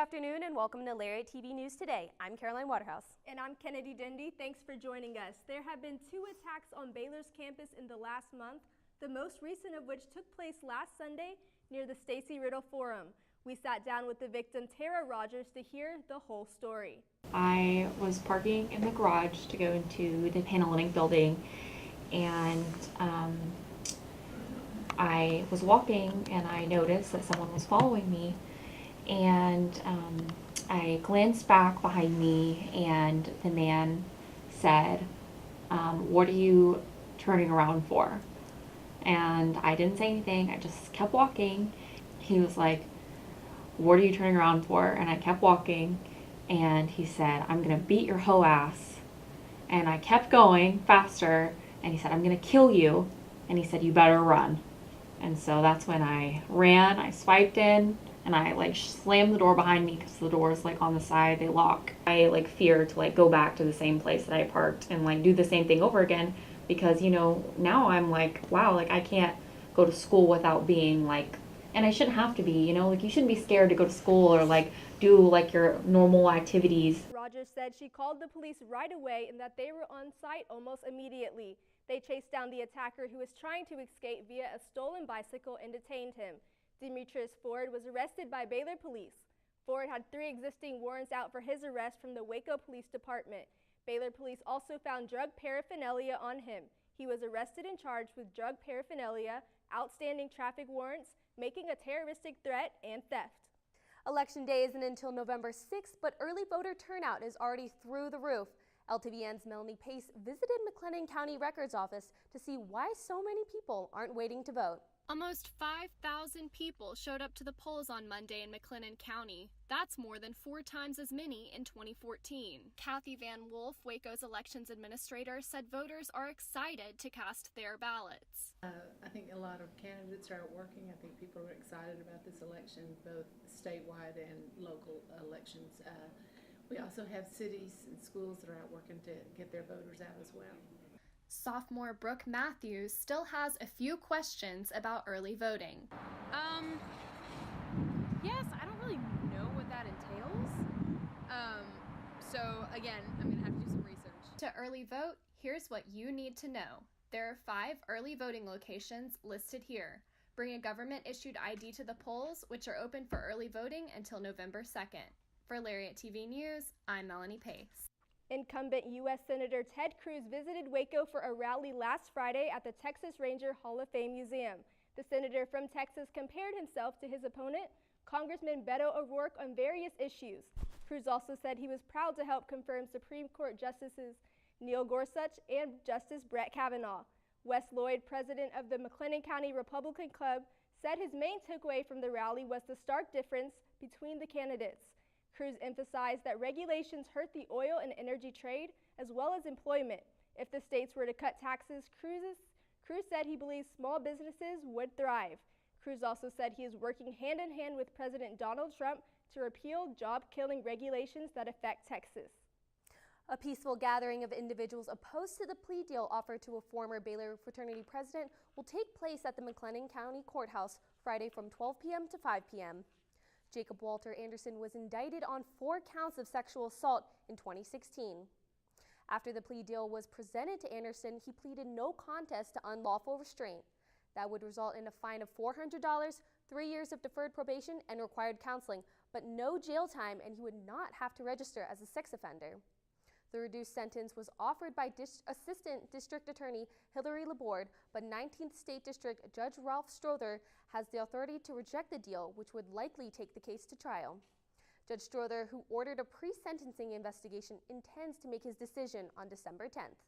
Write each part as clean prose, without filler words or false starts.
afternoon and welcome to Lariat TV News Today. I'm Caroline Waterhouse. And I'm Kennedy Dendy. Thanks for joining us. There have been 2 attacks on Baylor's campus in the last month, the most recent of which took place last Sunday near the Stacy Riddle Forum. We sat down with the victim, Tara Rogers, to hear the whole story. I was parking in the garage to go into the Panhellenic building, and I was walking and I noticed that someone was following me, and I glanced back behind me and the man said, "What are you turning around for?" And I didn't say anything. I just kept walking. He was like, "What are you turning around for?" And I kept walking, and he said, "I'm gonna beat your hoe ass." And I kept going faster, and he said, "I'm gonna kill you." And he said, "You better run." And so that's when I ran. I swiped in, and I slammed the door behind me because the doors on the side, they lock. I fear to go back to the same place that I parked and do the same thing over again, because now I'm wow, I can't go to school without being and I shouldn't have to be, you shouldn't be scared to go to school or do your normal activities. Rogers said she called the police right away and that they were on site almost immediately. They chased down the attacker, who was trying to escape via a stolen bicycle, and detained him. Demetrius Ford was arrested by Baylor police. Ford had 3 existing warrants out for his arrest from the Waco Police Department. Baylor police also found drug paraphernalia on him. He was arrested and charged with drug paraphernalia, outstanding traffic warrants, making a terroristic threat, and theft. Election day isn't until November 6th, but early voter turnout is already through the roof. LTVN's Melanie Pace visited McLennan County Records Office to see why so many people aren't waiting to vote. Almost 5,000 people showed up to the polls on Monday in McLennan County. That's more than 4 times as many in 2014. Kathy Van Wolf, Waco's elections administrator, said voters are excited to cast their ballots. I think a lot of candidates are out working. I think people are excited about this election, both statewide and local elections. We also have cities and schools that are out working to get their voters out as well. Sophomore Brooke Matthews still has a few questions about early voting. Yes, I don't really know what that entails. So again, I'm gonna have to do some research. To early vote, here's what you need to know. There are 5 early voting locations listed here. Bring a government-issued ID to the polls, which are open for early voting until November 2nd. For Lariat TV News, I'm Melanie Pace. Incumbent U.S. Senator Ted Cruz visited Waco for a rally last Friday at the Texas Ranger Hall of Fame Museum. The senator from Texas compared himself to his opponent, Congressman Beto O'Rourke, on various issues. Cruz also said he was proud to help confirm Supreme Court Justices Neil Gorsuch and Justice Brett Kavanaugh. Wes Lloyd, president of the McLennan County Republican Club, said his main takeaway from the rally was the stark difference between the candidates. Cruz emphasized that regulations hurt the oil and energy trade as well as employment. If the states were to cut taxes, Cruz said he believes small businesses would thrive. Cruz also said he is working hand in hand with President Donald Trump to repeal job-killing regulations that affect Texas. A peaceful gathering of individuals opposed to the plea deal offered to a former Baylor fraternity president will take place at the McLennan County Courthouse Friday from 12 p.m. to 5 p.m. Jacob Walter Anderson was indicted on 4 counts of sexual assault in 2016. After the plea deal was presented to Anderson, he pleaded no contest to unlawful restraint. That would result in a fine of $400, 3 years of deferred probation, and required counseling, but no jail time, and he would not have to register as a sex offender. The reduced sentence was offered by Assistant District Attorney Hillary Laborde, but 19th State District Judge Ralph Strother has the authority to reject the deal, which would likely take the case to trial. Judge Strother, who ordered a pre-sentencing investigation, intends to make his decision on December 10th.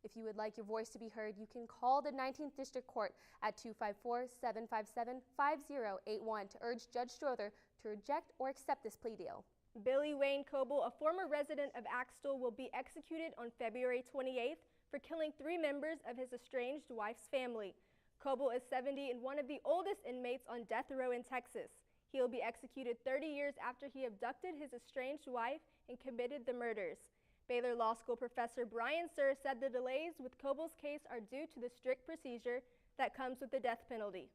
If you would like your voice to be heard, you can call the 19th District Court at 254-757-5081 to urge Judge Strother to reject or accept this plea deal. Billy Wayne Coble, a former resident of Axtell, will be executed on February 28th for killing 3 members of his estranged wife's family. Coble is 70 and one of the oldest inmates on death row in Texas. He will be executed 30 years after he abducted his estranged wife and committed the murders. Baylor Law School professor Brian Sir said the delays with Coble's case are due to the strict procedure that comes with the death penalty.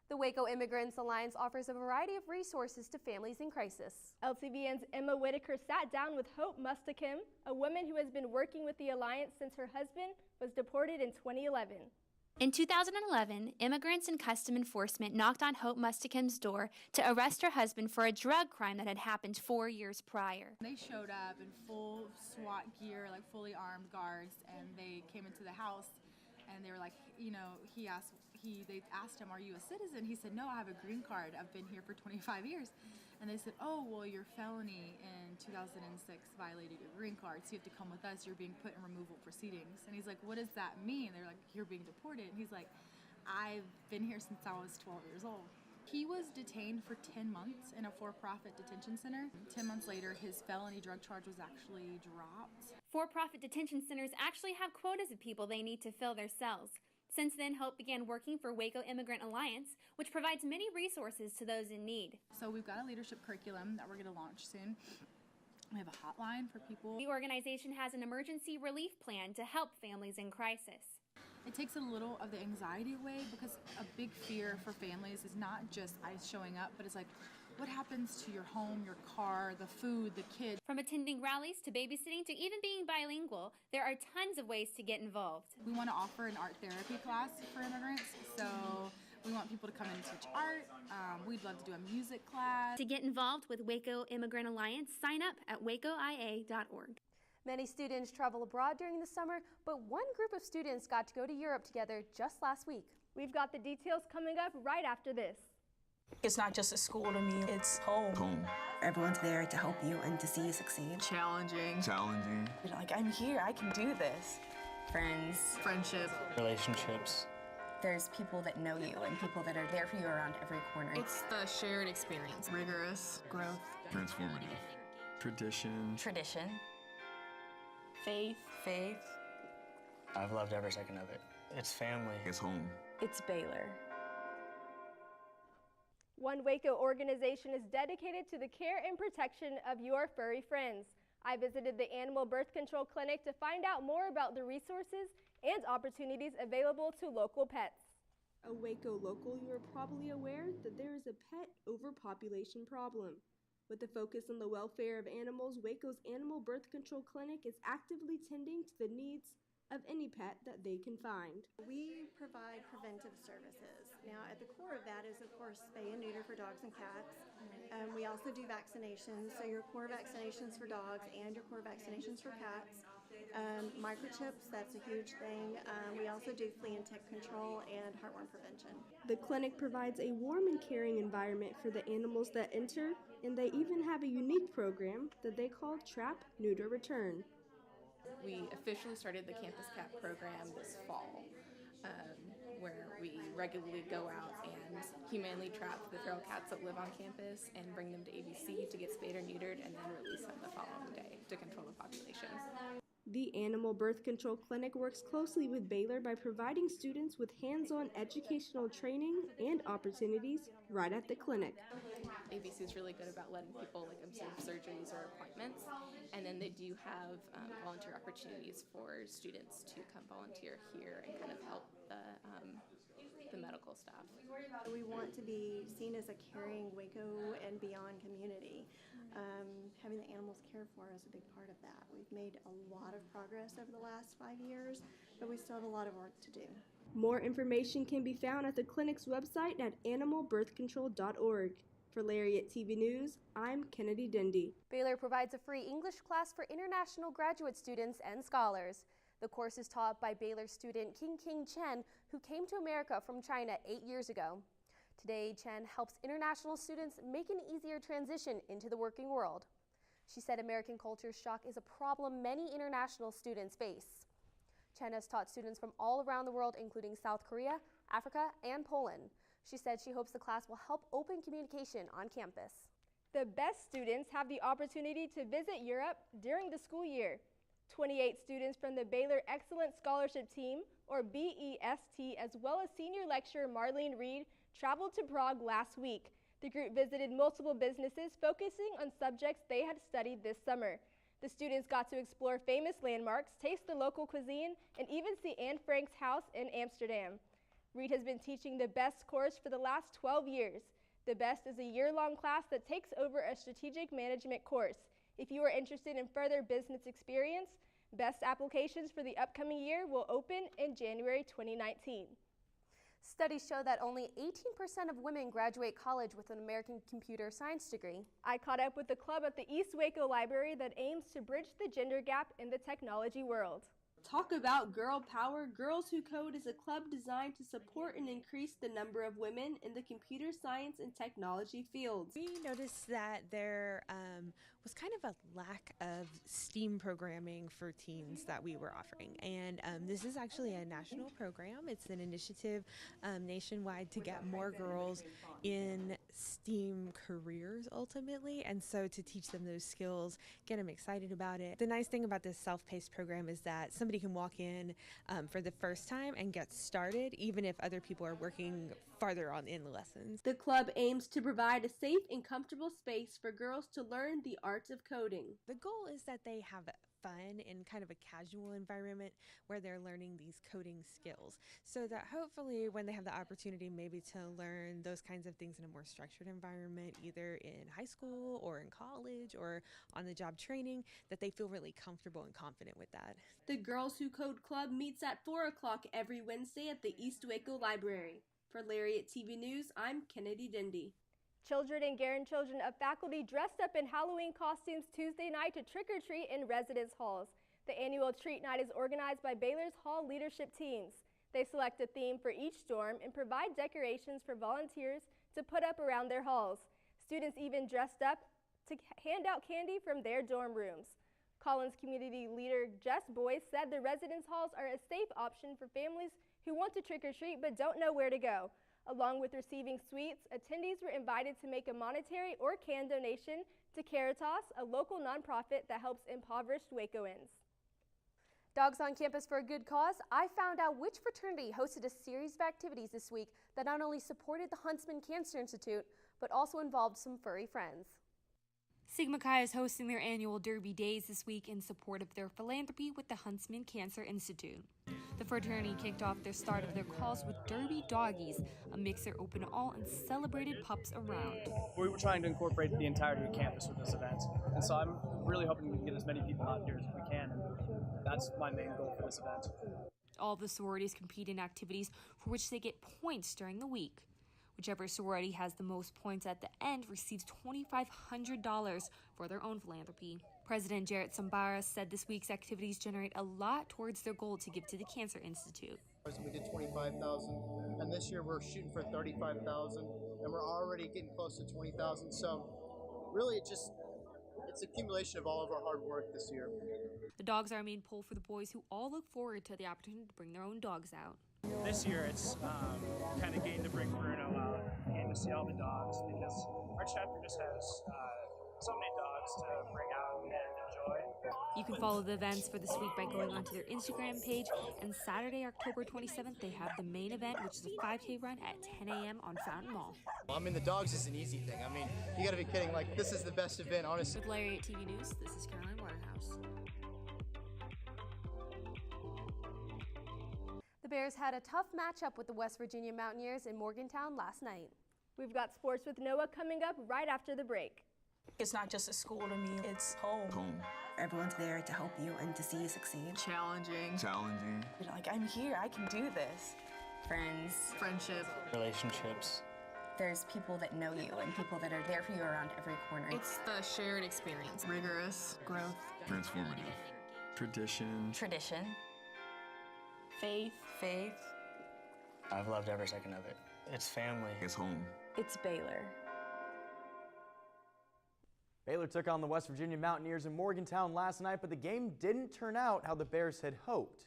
The Waco Immigrants Alliance offers a variety of resources to families in crisis. LTVN's Emma Whitaker sat down with Hope Mustakim, a woman who has been working with the Alliance since her husband was deported in 2011. In 2011, Immigrants and Custom Enforcement knocked on Hope Mustakim's door to arrest her husband for a drug crime that had happened 4 years prior. They showed up in full SWAT gear, like fully armed guards, and they came into the house and they were like, you know, they asked him, "Are you a citizen?" He said, "No, I have a green card. I've been here for 25 years. And they said, "Oh, well, your felony in 2006 violated your green card, so you have to come with us. You're being put in removal proceedings." And he's like, "What does that mean?" They're like, "You're being deported." And he's like, "I've been here since I was 12 years old." He was detained for 10 months in a for-profit detention center. 10 months later, his felony drug charge was actually dropped. For-profit detention centers actually have quotas of people they need to fill their cells. Since then, Hope began working for Waco Immigrant Alliance, which provides many resources to those in need. So we've got a leadership curriculum that we're going to launch soon. We have a hotline for people. The organization has an emergency relief plan to help families in crisis. It takes a little of the anxiety away, because a big fear for families is not just ICE showing up, but it's like, what happens to your home, your car, the food, the kids? From attending rallies to babysitting to even being bilingual, there are tons of ways to get involved. We want to offer an art therapy class for immigrants, so we want people to come in and teach art. We'd love to do a music class. To get involved with Waco Immigrant Alliance, sign up at wacoia.org. Many students travel abroad during the summer, but one group of students got to go to Europe together just last week. We've got the details coming up right after this. It's not just a school to me, it's home. Home. Everyone's there to help you and to see you succeed. Challenging. Challenging. You're like, I'm here, I can do this. Friends. Friendship. Relationships. There's people that know you and people that are there for you around every corner. It's a shared experience. Rigorous. Growth. Transformative. Tradition. Tradition. Faith. Faith. I've loved every second of it. It's family. It's home. It's Baylor. One Waco organization is dedicated to the care and protection of your furry friends. I visited the Animal Birth Control Clinic to find out more about the resources and opportunities available to local pets. A Waco local, you are probably aware that there is a pet overpopulation problem. With a focus on the welfare of animals, Waco's Animal Birth Control Clinic is actively tending to the needs of any pet that they can find. We provide preventive services. Now, at the core of that is, of course, spay and neuter for dogs and cats. We also do vaccinations, so your core vaccinations for dogs and your core vaccinations for cats. Microchips, that's a huge thing. We also do flea and tick control and heartworm prevention. The clinic provides a warm and caring environment for the animals that enter, and they even have a unique program that they call Trap, Neuter, Return. We officially started the Campus Cat program this fall, where we regularly go out and humanely trap the feral cats that live on campus and bring them to ABC to get spayed or neutered, and then release them the following day to control the population. The Animal Birth Control Clinic works closely with Baylor by providing students with hands-on educational training and opportunities right at the clinic. ABC is really good about letting people observe surgeries or appointments, and then they do have volunteer opportunities for students to come volunteer here and kind of help the medical staff. We want to be seen as a caring Waco and beyond community. Having the animals cared for is a big part of that. We've made a lot of progress over the last 5 years, but we still have a lot of work to do. More information can be found at the clinic's website at animalbirthcontrol.org. For Lariat TV News, I'm Kennedy Dendy. Baylor provides a free English class for international graduate students and scholars. The course is taught by Baylor student King Chen, who came to America from China 8 years ago. Today, Chen helps international students make an easier transition into the working world. She said American culture shock is a problem many international students face. Chen has taught students from all around the world, including South Korea, Africa, and Poland. She said she hopes the class will help open communication on campus. The best students have the opportunity to visit Europe during the school year. 28 students from the Baylor Excellent Scholarship Team, or BEST, as well as senior lecturer Marlene Reed, traveled to Prague last week. The group visited multiple businesses focusing on subjects they had studied this summer. The students got to explore famous landmarks, taste the local cuisine, and even see Anne Frank's house in Amsterdam. Reed has been teaching the BEST course for the last 12 years. The BEST is a year-long class that takes over a strategic management course. If you are interested in further business experience, BEST applications for the upcoming year will open in January 2019. Studies show that only 18% of women graduate college with an American computer science degree. I caught up with the club at the East Waco Library that aims to bridge the gender gap in the technology world. Talk about girl power. Girls Who Code is a club designed to support and increase the number of women in the computer science and technology fields. We noticed that there was kind of a lack of STEAM programming for teens that we were offering. And this is actually a national program. It's an initiative nationwide to get more girls in STEAM careers ultimately. And so to teach them those skills, get them excited about it. The nice thing about this self-paced program is that somebody can walk in for the first time and get started, even if other people are working farther on in the lessons. The club aims to provide a safe and comfortable space for girls to learn the arts of coding. The goal is that they have fun in kind of a casual environment where they're learning these coding skills, so that hopefully when they have the opportunity maybe to learn those kinds of things in a more structured environment, either in high school or in college or on the job training, that they feel really comfortable and confident with that. The Girls Who Code Club meets at 4 o'clock every Wednesday at the East Waco Library. For Lariat TV News, I'm Kennedy Dindy. Children and grandchildren of faculty dressed up in Halloween costumes Tuesday night to trick-or-treat in residence halls. The annual treat night is organized by Baylor's Hall leadership teams. They select a theme for each dorm and provide decorations for volunteers to put up around their halls. Students even dressed up to hand out candy from their dorm rooms. Collins community leader Jess Boyce said the residence halls are a safe option for families who want to trick-or-treat but don't know where to go. Along with receiving sweets, attendees were invited to make a monetary or can donation to Caritas, a local nonprofit that helps impoverished Wacoans. Dogs on campus for a good cause. I found out which fraternity hosted a series of activities this week that not only supported the Huntsman Cancer Institute, but also involved some furry friends. Sigma Chi is hosting their annual Derby Days this week in support of their philanthropy with the Huntsman Cancer Institute. The fraternity kicked off their start of their cause with Derby Doggies, a mixer open to all and celebrated pups around. We were trying to incorporate the entirety of campus with this event, and so I'm really hoping we can get as many people out here as we can, and that's my main goal for this event. All the sororities compete in activities for which they get points during the week. Whichever sorority has the most points at the end receives $2,500 for their own philanthropy. President Jarrett Sambara said this week's activities generate a lot towards their goal to give to the Cancer Institute. We did 25,000, and this year we're shooting for 35,000, and we're already getting close to 20,000. So really it's accumulation of all of our hard work this year. The dogs are a main pull for the boys, who all look forward to the opportunity to bring their own dogs out. This year it's kind of getting to bring Bruno out and to see all the dogs, because our chapter just has so many dogs to bring out and enjoy. You can follow the events for this week by going onto their Instagram page, and Saturday, October 27th, they have the main event, which is a 5K run at 10 a.m. on Fountain Mall. I mean, the dogs is an easy thing. I mean, you gotta be kidding. Like, this is the best event, honestly. With Lariat TV News, this is Caroline Waterhouse. The Bears had a tough matchup with the West Virginia Mountaineers in Morgantown last night. We've got sports with Noah coming up right after the break. It's not just a school to me, it's home. Everyone's there to help you and to see you succeed. Challenging. Like, I'm here, I can do this. Friends. Friendship. Relationships. There's people that know you and people that are there for you around every corner. It's the shared experience. Rigorous. Growth. Transformative. Tradition. Faith. I've loved every second of it. It's family. It's home. It's Baylor. Baylor took on the West Virginia Mountaineers in Morgantown last night, but the game didn't turn out how the Bears had hoped.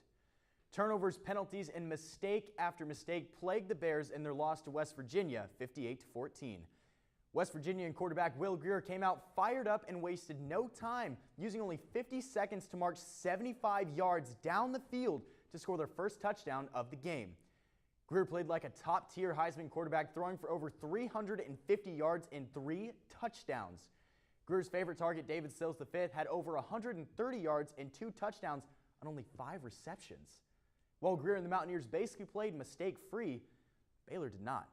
Turnovers, penalties, and mistake after mistake plagued the Bears in their loss to West Virginia, 58-14. West Virginia quarterback Will Greer came out fired up and wasted no time, using only 50 seconds to march 75 yards down the field to score their first touchdown of the game. Greer played like a top-tier Heisman quarterback, throwing for over 350 yards and 3 touchdowns. Greer's favorite target, David Sills V, had over 130 yards and 2 touchdowns on only 5 receptions. While Greer and the Mountaineers basically played mistake-free, Baylor did not.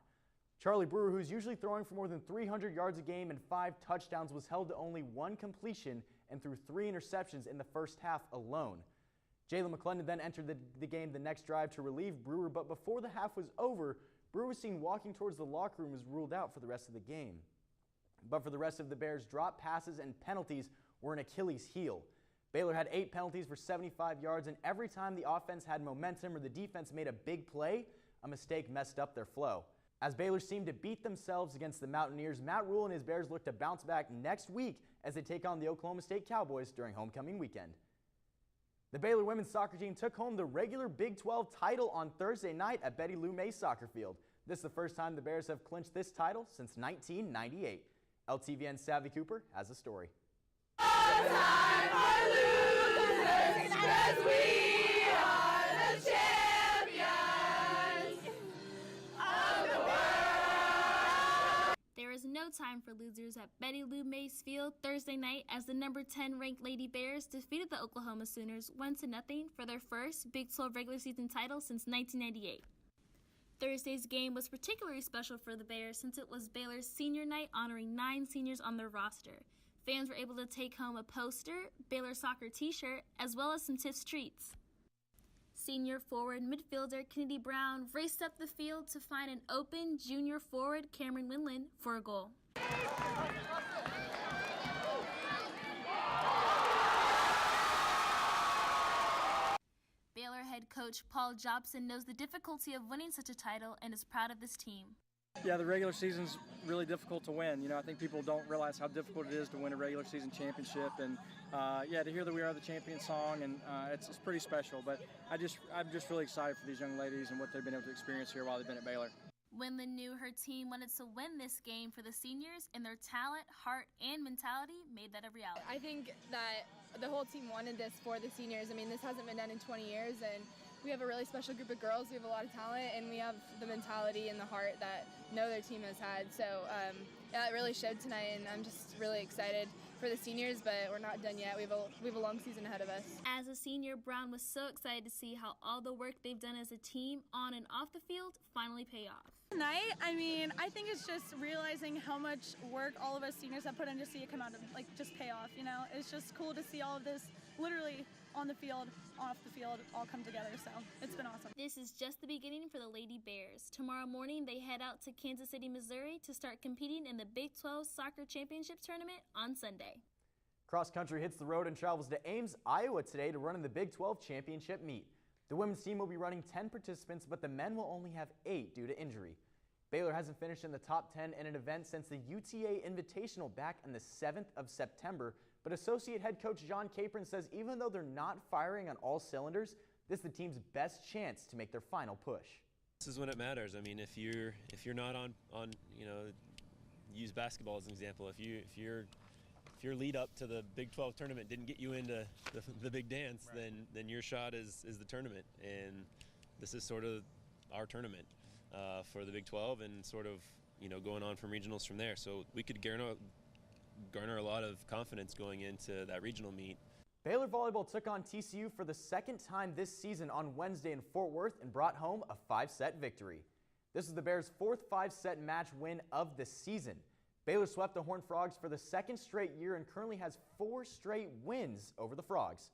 Charlie Brewer, who's usually throwing for more than 300 yards a game and 5 touchdowns, was held to only 1 completion and threw 3 interceptions in the first half alone. Jalen McClendon then entered the game the next drive to relieve Brewer, but before the half was over, Brewer was seen walking towards the locker room and was ruled out for the rest of the game. But for the rest of the Bears, drop passes and penalties were an Achilles heel. Baylor had 8 penalties for 75 yards, and every time the offense had momentum or the defense made a big play, a mistake messed up their flow. As Baylor seemed to beat themselves against the Mountaineers, Matt Rule and his Bears look to bounce back next week as they take on the Oklahoma State Cowboys during homecoming weekend. The Baylor women's soccer team took home the regular Big 12 title on Thursday night at Betty Lou May Soccer Field. This is the first time the Bears have clinched this title since 1998. LTVN's Savvy Cooper has the story. There is no time for losers at Betty Lou Mays Field Thursday night as the number 10 ranked Lady Bears defeated the Oklahoma Sooners 1-0 for their first Big 12 regular season title since 1998. Thursday's game was particularly special for the Bears since it was Baylor's senior night honoring 9 seniors on their roster. Fans were able to take home a poster, Baylor soccer t-shirt, as well as some Tiff's treats. Senior forward midfielder Kennedy Brown raced up the field to find an open junior forward Cameron Winland for a goal. Baylor head coach Paul Jobson knows the difficulty of winning such a title and is proud of this team. Yeah, the regular season's really difficult to win. You know, I think people don't realize how difficult it is to win a regular season championship. And yeah, to hear the We Are the Champions song, and it's pretty special. But I'm just really excited for these young ladies and what they've been able to experience here while they've been at Baylor. Winland knew her team wanted to win this game for the seniors, and their talent, heart, and mentality made that a reality. I think that the whole team wanted this for the seniors. I mean, this hasn't been done in 20 years, and we have a really special group of girls. We have a lot of talent, and we have the mentality and the heart that no other team has had. So yeah, it really showed tonight, and I'm just really excited for the seniors, but we're not done yet. We have a long season ahead of us. As a senior, Brown was so excited to see how all the work they've done as a team on and off the field finally pay off. Tonight, I mean, I think it's just realizing how much work all of us seniors have put in to see it come out of, like, just pay off, you know? It's just cool to see all of this literally on the field, off the field, all come together, so it's been awesome. This is just the beginning for the Lady Bears. Tomorrow morning, they head out to Kansas City, Missouri to start competing in the Big 12 Soccer Championship Tournament on Sunday. Cross country hits the road and travels to Ames, Iowa today to run in the Big 12 Championship meet. The women's team will be running 10 participants, but the men will only have 8 due to injury. Baylor hasn't finished in the top 10 in an event since the UTA Invitational back on the 7th of September, but associate head coach John Capron says even though they're not firing on all cylinders, this is the team's best chance to make their final push. This is when it matters. I mean, if you're not on you know, use basketball as an example. If your lead up to the Big 12 tournament didn't get you into the big dance, right, then your shot is the tournament, and this is sort of our tournament for the Big 12, and sort of, you know, going on from regionals from there. So we could garner a lot of confidence going into that regional meet. Baylor volleyball took on TCU for the second time this season on Wednesday in Fort Worth and brought home a 5-set victory. This is the Bears' 4th 5-set match win of the season. Baylor swept the Horned Frogs for the 2nd straight year and currently has 4 straight wins over the Frogs.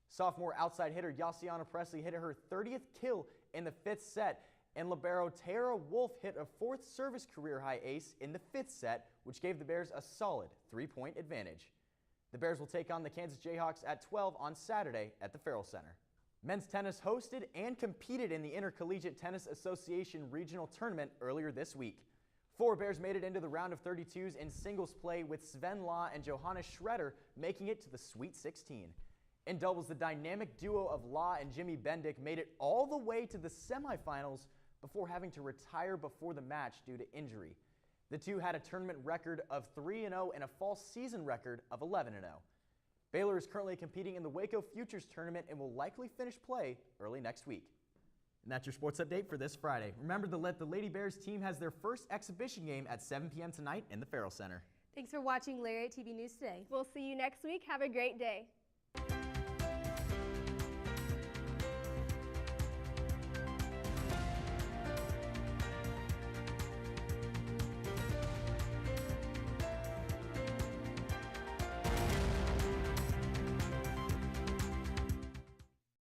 Sophomore outside hitter Yassiana Presley hit her 30th kill in the 5th set, and libero Tara Wolf hit a 4th service career-high ace in the 5th set, which gave the Bears a solid 3-point advantage. The Bears will take on the Kansas Jayhawks at 12 on Saturday at the Farrell Center. Men's tennis hosted and competed in the Intercollegiate Tennis Association Regional Tournament earlier this week. 4 Bears made it into the round of 32s in singles play, with Sven Law and Johannes Schroeder making it to the Sweet 16. In doubles, the dynamic duo of Law and Jimmy Bendick made it all the way to the semifinals before having to retire before the match due to injury. The two had a tournament record of 3-0 and a fall season record of 11-0. Baylor is currently competing in the Waco Futures Tournament and will likely finish play early next week. And that's your sports update for this Friday. Remember to let the Lady Bears team has their first exhibition game at 7 p.m. tonight in the Farrell Center. Thanks for watching Lariat TV News today. We'll see you next week. Have a great day.